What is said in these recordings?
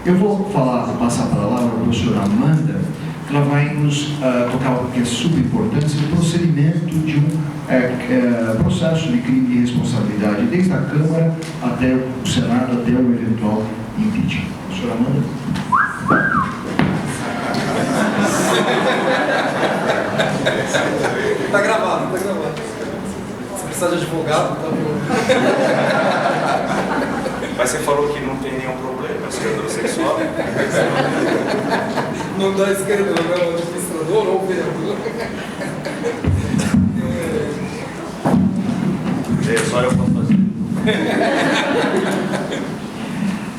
Eu vou passar a palavra para a professora Amanda, que ela vai nos tocar algo que é super importante, o procedimento de um processo de crime de responsabilidade, desde a Câmara até o Senado, até o eventual impeachment. Professora Amanda. Tá gravado. Se precisar de advogado, tá bom. Mas você falou que não tem nenhum problema, ser heterossexual. Não da esquerda, não é o administrador ou o vereador. Só eu posso fazer.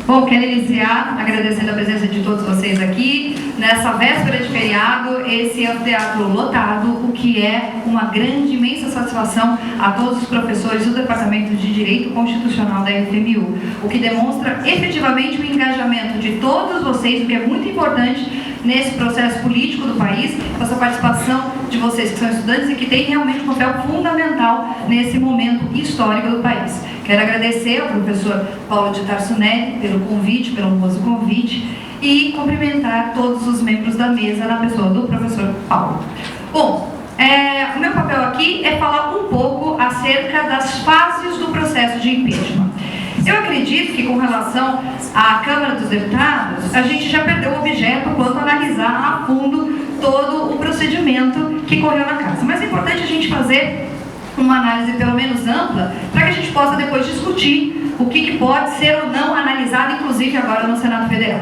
Bom, quero iniciar agradecendo a presença de todos vocês aqui. Nessa véspera de feriado, esse anfiteatro lotado, o que é uma grande, imensa satisfação a todos os professores do Departamento de Direito Constitucional da FMU, o que demonstra efetivamente o engajamento de todos vocês, o que é muito importante nesse processo político do país, essa participação de vocês que são estudantes e que têm realmente um papel fundamental nesse momento histórico do país. Quero agradecer ao professor Paulo de Tarso Neri pelo convite, pelo honroso convite, e cumprimentar todos os membros da mesa na pessoa do professor Paulo. Bom, o meu papel aqui é falar um pouco acerca das fases do processo de impeachment. Eu acredito que, com relação à Câmara dos Deputados, a gente já perdeu o objeto quanto a analisar a fundo todo o procedimento que correu na casa. Mas é importante a gente fazer uma análise pelo menos ampla, para que a gente possa depois discutir o que pode ser ou não analisado, inclusive agora no Senado Federal.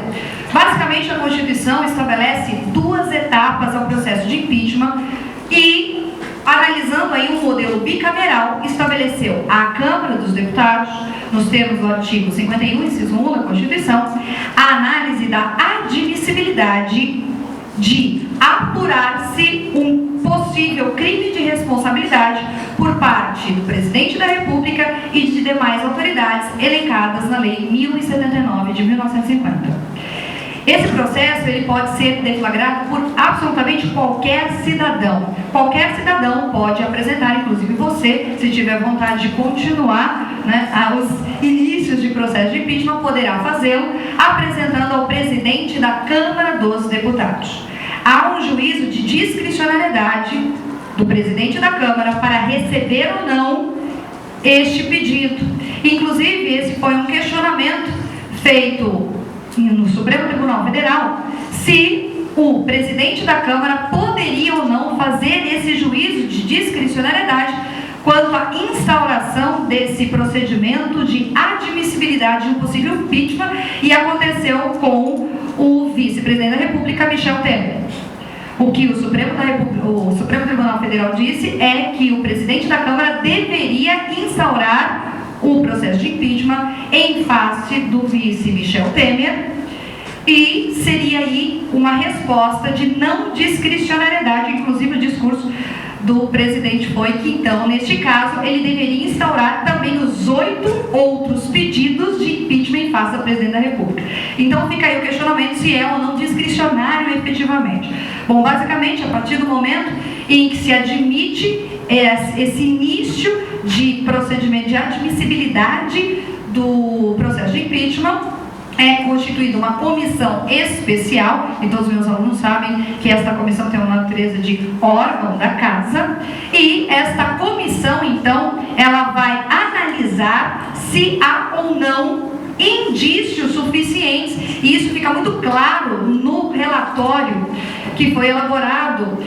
Basicamente, a Constituição estabelece 2 etapas ao processo de impeachment e, analisando aí um modelo bicameral, estabeleceu a Câmara dos Deputados, nos termos do artigo 51, inciso 1 da Constituição, a análise da admissibilidade de apurar-se um possível crime de responsabilidade por parte do Presidente da República e de demais autoridades elencadas na Lei 1079 de 1950. Esse processo ele pode ser deflagrado por absolutamente qualquer cidadão. Qualquer cidadão pode apresentar, inclusive você, se tiver vontade de continuar, aos inícios de processo de impeachment, poderá fazê-lo apresentando ao presidente da Câmara dos Deputados. Há um juízo de discricionariedade do presidente da Câmara para receber ou não este pedido. Inclusive, esse foi um questionamento feito no Supremo Tribunal Federal, se o presidente da Câmara poderia ou não fazer esse juízo de discricionariedade quanto à instauração desse procedimento de admissibilidade de um possível impeachment, e aconteceu com o vice-presidente da República, Michel Temer. O que o Supremo Tribunal Federal disse é que o presidente da Câmara deveria instaurar o processo de impeachment em face do vice Michel Temer, e seria aí uma resposta de não discricionariedade. Inclusive o discurso do presidente foi que, então, neste caso, ele deveria instaurar também os 8 outros pedidos de impeachment em face do presidente da República. Então fica aí o questionamento se é ou não discricionário efetivamente. Bom, basicamente, a partir do momento em que se admite esse início de procedimento de admissibilidade do processo de impeachment, é constituída uma comissão especial, e todos os meus alunos sabem que esta comissão tem uma natureza de órgão da casa, e esta comissão, então, ela vai analisar se há ou não indícios suficientes, e isso fica muito claro no relatório que foi elaborado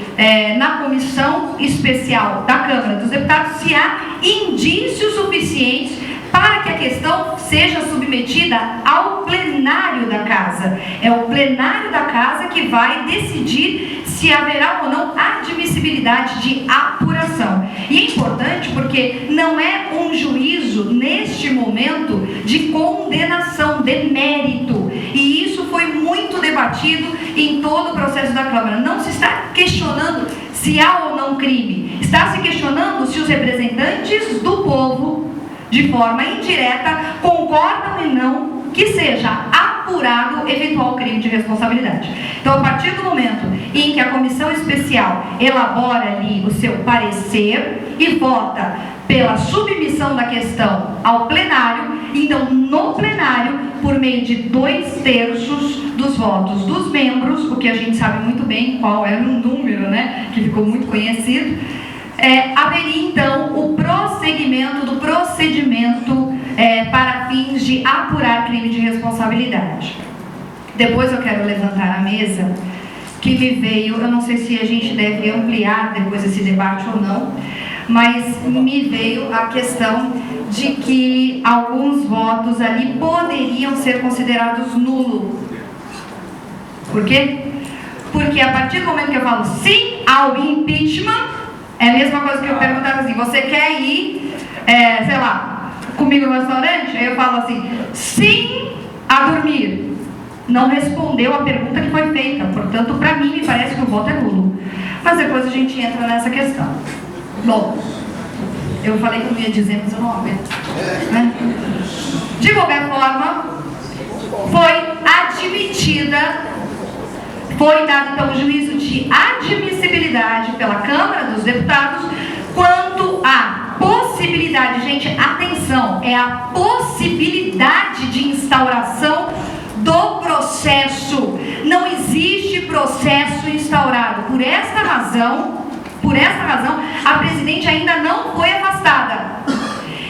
na comissão especial da Câmara dos Deputados, se há indícios suficientes para que a questão seja submetida ao plenário da Casa. É o plenário da Casa que vai decidir se haverá ou não admissibilidade de apuração. E é importante porque não é um juízo, neste momento, de condenação, de mérito. E isso foi muito debatido em todo o processo da Câmara. Não se está questionando se há ou não crime. Está se questionando se os representantes do povo, de forma indireta, concordam ou não que seja apurado eventual crime de responsabilidade. Então, a partir do momento em que a comissão especial elabora ali o seu parecer e vota pela submissão da questão ao plenário, Então, no plenário, por meio de 2/3 dos votos dos membros, o que a gente sabe muito bem qual era o número, né, que ficou muito conhecido, haveria então o prosseguimento do procedimento para fins de apurar crime de responsabilidade. Depois eu quero levantar a mesa, que me veio, eu não sei se a gente deve ampliar depois esse debate ou não, mas me veio a questão de que alguns votos ali poderiam ser considerados nulos. Por quê? Porque a partir do momento que eu falo sim ao impeachment, é a mesma coisa que eu perguntava assim, você quer ir, sei lá, comigo no restaurante? Aí eu falo assim, sim a dormir. Não respondeu a pergunta que foi feita, portanto, para mim, me parece que o voto é nulo. Mas depois a gente entra nessa questão. Bom, eu falei que não ia dizer, mas eu não aguento. Né? De qualquer forma, foi dado então o juízo de admissibilidade pela Câmara dos Deputados quanto à possibilidade, gente, atenção, é a possibilidade de instauração do processo. Não existe processo instaurado. Por esta razão, a presidente ainda não foi afastada.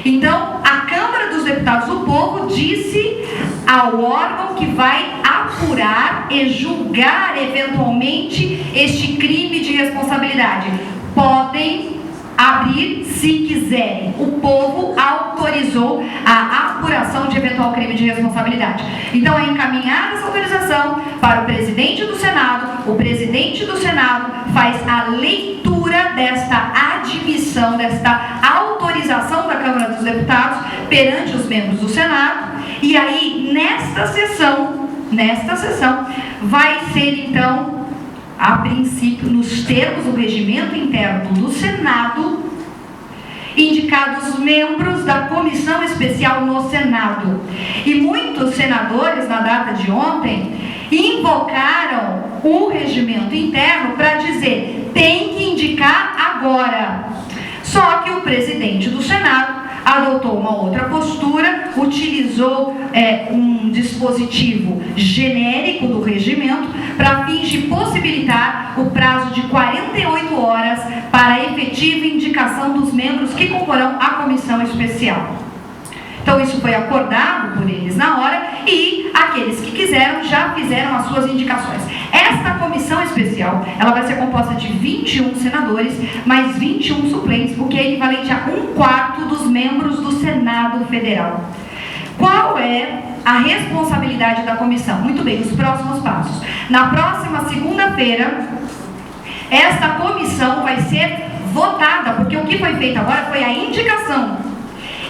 Então, a Câmara dos Deputados, o povo disse ao órgão que vai apurar e julgar eventualmente este crime de responsabilidade. Podem abrir se quiserem. O povo autorizou a apuração de eventual crime de responsabilidade. Então é encaminhada essa autorização para o presidente do Senado. O presidente do Senado faz a leitura desta admissão, desta autorização da Câmara dos Deputados perante os membros do Senado. E aí, nesta sessão, vai ser então, a princípio, nos termos do regimento interno do Senado, indicados membros da comissão especial no Senado. E muitos senadores, na data de ontem, invocaram o regimento interno para dizer, tem que indicar agora. Só que o presidente do Senado adotou uma outra postura, utilizou um dispositivo genérico do regimento para fins de possibilitar o prazo de 48 horas para a efetiva indicação dos membros que comporão a comissão especial. Então isso foi acordado por eles na hora e aqueles que quiseram já fizeram as suas indicações. Esta comissão especial, ela vai ser composta de 21 senadores, mais 21 suplentes, o que é equivalente a 1/4 dos membros do Senado Federal. Qual é a responsabilidade da comissão? Muito bem, os próximos passos. Na próxima segunda-feira, esta comissão vai ser votada, porque o que foi feito agora foi a indicação.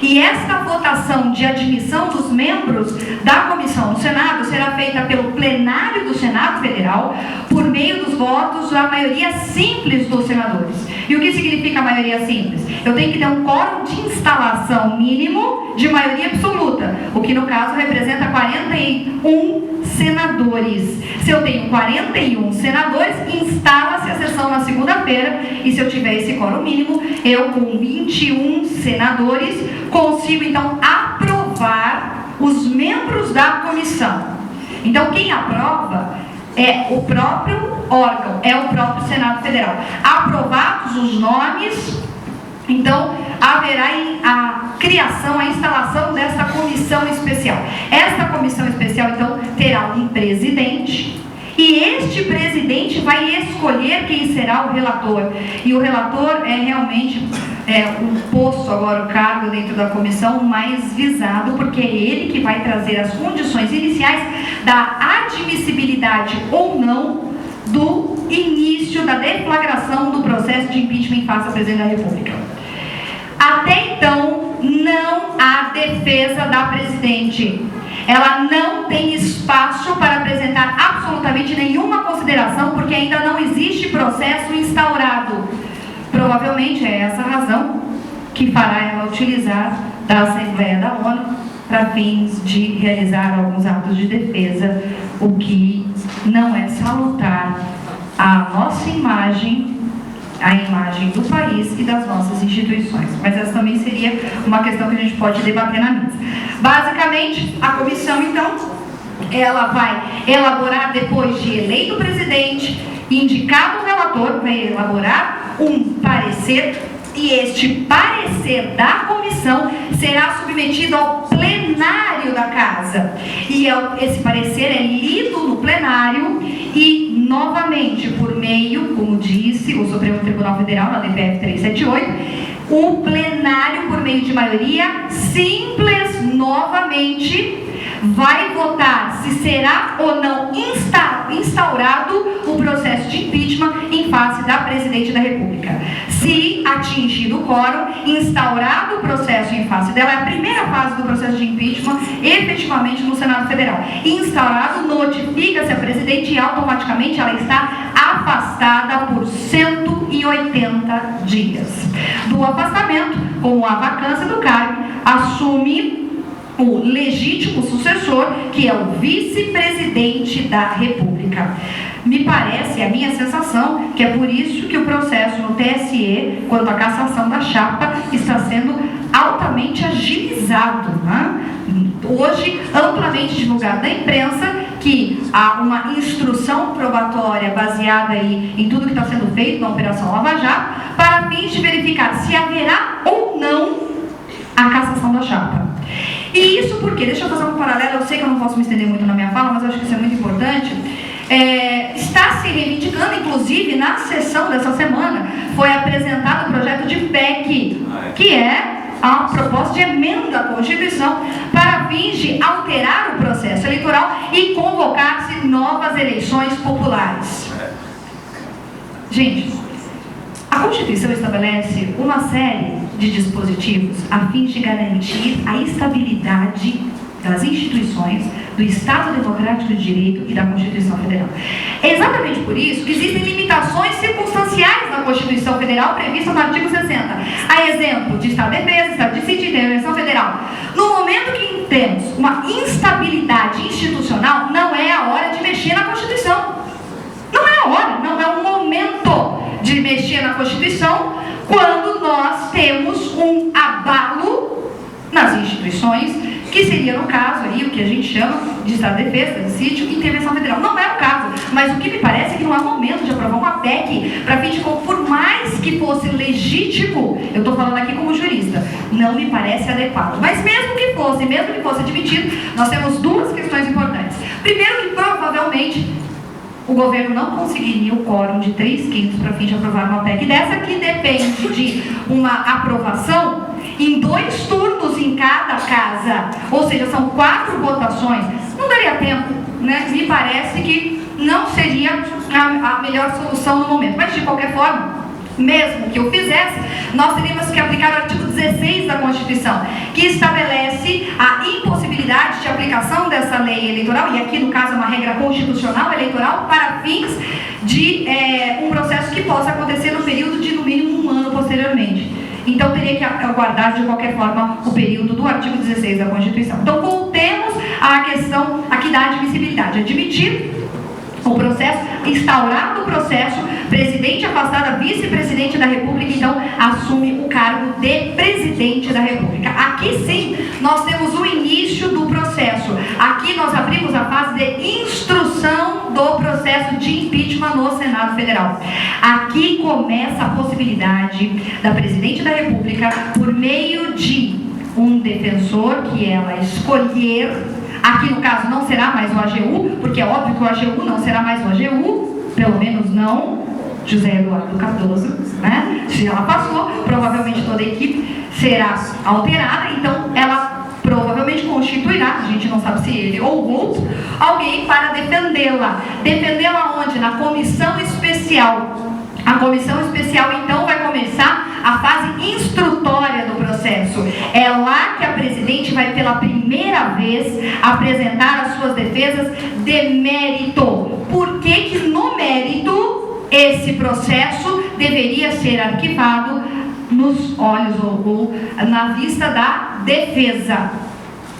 E esta votação de admissão dos membros da comissão no Senado será feita pelo plenário do Senado Federal por meio dos votos da maioria simples dos senadores. E o que significa a maioria simples? Eu tenho que ter um quórum de instalação mínimo de maioria absoluta, o que no caso representa 41 senadores. Se eu tenho 41 senadores, instala-se a sessão na segunda-feira, e se eu tiver esse quórum mínimo, eu com 21 senadores consigo então aprovar os membros da comissão. Então quem aprova é o próprio órgão, é o próprio Senado Federal. Aprovados os nomes, então haverá a criação, a instalação desta comissão especial. Esta comissão especial então terá um presidente, e este presidente vai escolher quem será o relator. E o relator é realmente um posto agora, o cargo dentro da comissão mais visado, porque é ele que vai trazer as condições iniciais da admissibilidade ou não do início da deflagração do processo de impeachment em face ao presidente da República. Até então, não há defesa da presidente. Ela não tem espaço para apresentar absolutamente nenhuma consideração, porque ainda não existe processo instaurado. Provavelmente é essa a razão que fará ela utilizar da Assembleia da ONU para fins de realizar alguns atos de defesa, o que não é salutar à nossa imagem a imagem do país e das nossas instituições. Mas essa também seria uma questão que a gente pode debater na mesa. Basicamente, a comissão, então, ela vai elaborar, depois de eleito o presidente, indicado o relator, vai elaborar um parecer, e este parecer da comissão será submetido ao plenário da casa. E esse parecer é lido no plenário e, novamente, por meio, como disse o Supremo Tribunal Federal, na DPF 378, o plenário, por meio de maioria simples, novamente, vai votar se será ou não instaurado o processo de impeachment em face da Presidente da República. Se atingido o quórum, instaurado o processo em face dela, é a primeira fase do processo de impeachment, efetivamente no Senado Federal. Instaurado, notifica-se a Presidente e automaticamente ela está afastada por 180 dias. Do afastamento, com a vacância do cargo, assume o legítimo sucessor, que é o vice-presidente da República. Me parece, é a minha sensação, que é por isso que o processo no TSE, quanto à cassação da chapa, está sendo altamente agilizado, né? Hoje, amplamente divulgado na imprensa, que há uma instrução probatória baseada aí em tudo que está sendo feito na Operação Lava Jato, para fins de verificar se haverá ou não a cassação da chapa. E isso porque, deixa eu fazer um paralelo, eu sei que eu não posso me estender muito na minha fala, mas eu acho que isso é muito importante. Está se reivindicando, inclusive, na sessão dessa semana, foi apresentado o projeto de PEC, que é a proposta de emenda à Constituição para fins de alterar o processo eleitoral e convocar-se novas eleições populares. Gente, a Constituição estabelece uma série de dispositivos a fim de garantir a estabilidade das instituições, do Estado Democrático de Direito e da Constituição Federal. É exatamente por isso que existem limitações circunstanciais na Constituição Federal previstas no artigo 60. A exemplo de Estado de Defesa, Estado de Sítio e Intervenção Federal. No momento que temos uma instabilidade institucional, não é a hora de mexer na Constituição. Não é a hora, não é o momento de mexer na Constituição quando nós temos um abalo nas instituições, que seria, no caso, aí, o que a gente chama de Estado de Defesa, de Sítio e Intervenção Federal. Não é o caso, mas o que me parece é que não é momento de aprovar uma PEC para fim de, por mais que fosse legítimo, eu estou falando aqui como jurista, não me parece adequado. Mas mesmo que fosse admitido, nós temos duas questões importantes. Primeiro, que provavelmente o governo não conseguiria o quórum de 3/5 para fim de aprovar uma PEC dessa, que depende de uma aprovação em 2 turnos em cada casa, ou seja, são 4 votações. Não daria tempo, né? Me parece que não seria a melhor solução no momento. Mas, de qualquer forma, mesmo que eu fizesse, nós teríamos que aplicar o artigo 16 da Constituição, que estabelece a impossibilidade de aplicação dessa lei eleitoral, e aqui no caso é uma regra constitucional eleitoral, para fins de um processo que possa acontecer no período de no mínimo 1 ano posteriormente. Então teria que aguardar de qualquer forma o período do artigo 16 da Constituição. Então voltemos à questão aqui da admissibilidade. Admitir o processo, instaurado o processo, presidente afastado, vice-presidente da República, então assume o cargo de presidente da República. Aqui sim, nós temos o início do processo. Aqui nós abrimos a fase de instrução do processo de impeachment no Senado Federal. Aqui começa a possibilidade da presidente da República, por meio de um defensor que ela escolher. Aqui no caso não será mais o AGU, porque é óbvio que o AGU não será mais o AGU, pelo menos não José Eduardo Cardoso, né? Se ela passou, provavelmente toda a equipe será alterada, então ela provavelmente constituirá, a gente não sabe se ele ou outro, alguém para defendê-la. Defendê-la onde? Na comissão especial. A comissão especial, então, vai começar a fase instrutória do processo. É lá que a presidente vai, pela primeira vez, apresentar as suas defesas de mérito. Por que no mérito esse processo deveria ser arquivado nos olhos ou na vista da defesa?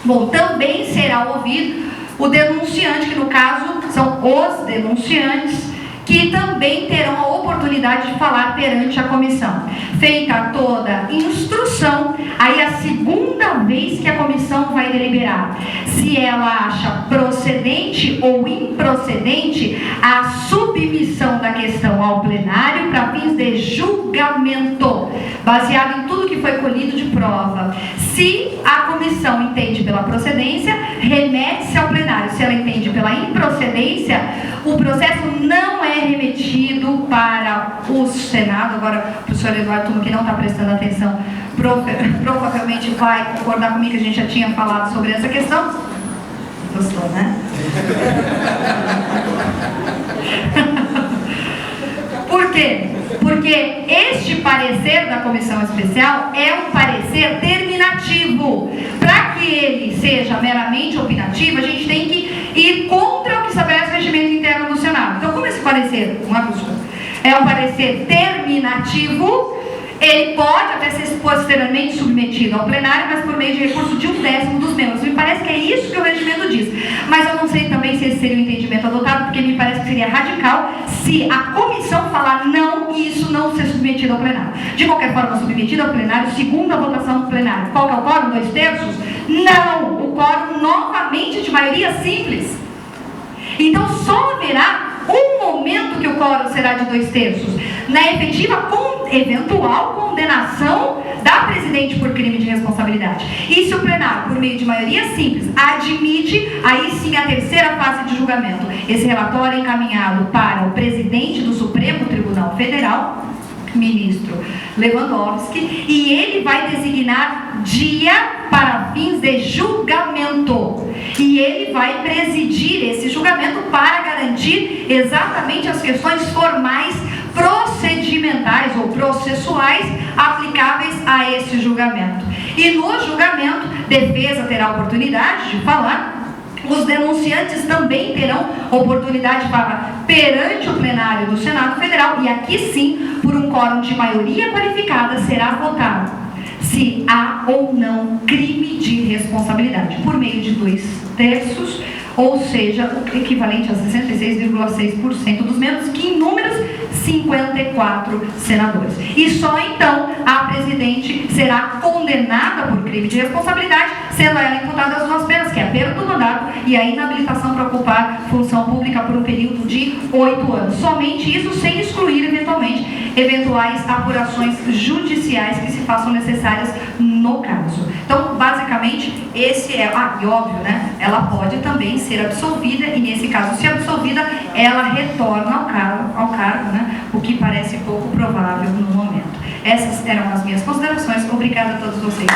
Bom, também será ouvido o denunciante, que no caso são os denunciantes, que também terão a oportunidade de falar perante a comissão. Feita toda a instrução, aí a segunda vez que a comissão vai deliberar, se ela acha procedente ou improcedente a submissão da questão ao plenário para fins de julgamento, baseado em tudo que foi colhido de prova. Se a comissão entende pela procedência, remete-se ao plenário. Se ela entende pela improcedência, o processo não é remetido para o Senado. Agora, o professor Eduardo Tuma, que não está prestando atenção, provavelmente vai concordar comigo, que a gente já tinha falado sobre essa questão. Gostou, né? Por quê? Porque este parecer da comissão especial é um parecer terminativo. Para que ele seja meramente opinativo, a gente tem que ir contra o que estabelece o regimento interno do Senado. Então, como esse parecer, é um parecer terminativo, ele pode até ser posteriormente submetido ao plenário, mas por meio de recurso de 1/10 dos membros. Me parece que é isso que o regimento diz. Mas eu não sei também se esse seria o entendimento adotado, porque me parece que seria radical se a comissão falar não e isso não ser submetido ao plenário. De qualquer forma, submetido ao plenário, segundo a votação do plenário. Qual que é o quórum? 2/3? Não! O quórum novamente de maioria simples. Então só haverá um momento que o quórum será de 2/3, na efetiva eventual condenação da presidente por crime de responsabilidade. E se o plenário, por meio de maioria simples, admite, aí sim a terceira fase de julgamento. Esse relatório é encaminhado para o presidente do Supremo Tribunal Federal, ministro Lewandowski, e ele vai designar dia para fins de julgamento. E ele vai presidir esse julgamento para garantir exatamente as questões formais, procedimentais ou processuais aplicáveis a esse julgamento. E no julgamento, defesa terá a oportunidade de falar. Os denunciantes também terão oportunidade de falar perante o plenário do Senado Federal, e aqui sim, por um quórum de maioria qualificada, será votado se há ou não crime de responsabilidade, por meio de 2/3, ou seja, o equivalente a 66,6% dos membros, que em números 54 senadores. E só então a presidente será condenada por crime de responsabilidade, sendo ela imputada as duas penas, que é a perda do mandato e a inabilitação para ocupar função pública por um período de 8 anos. Somente isso, sem excluir eventualmente eventuais apurações judiciais que se façam necessárias no caso. Então, basicamente, esse é... e óbvio, né? Ela pode também ser absolvida, e nesse caso, se absolvida, ela retorna ao cargo, né? O que parece pouco provável no momento. Essas eram as minhas considerações. Obrigada a todos vocês.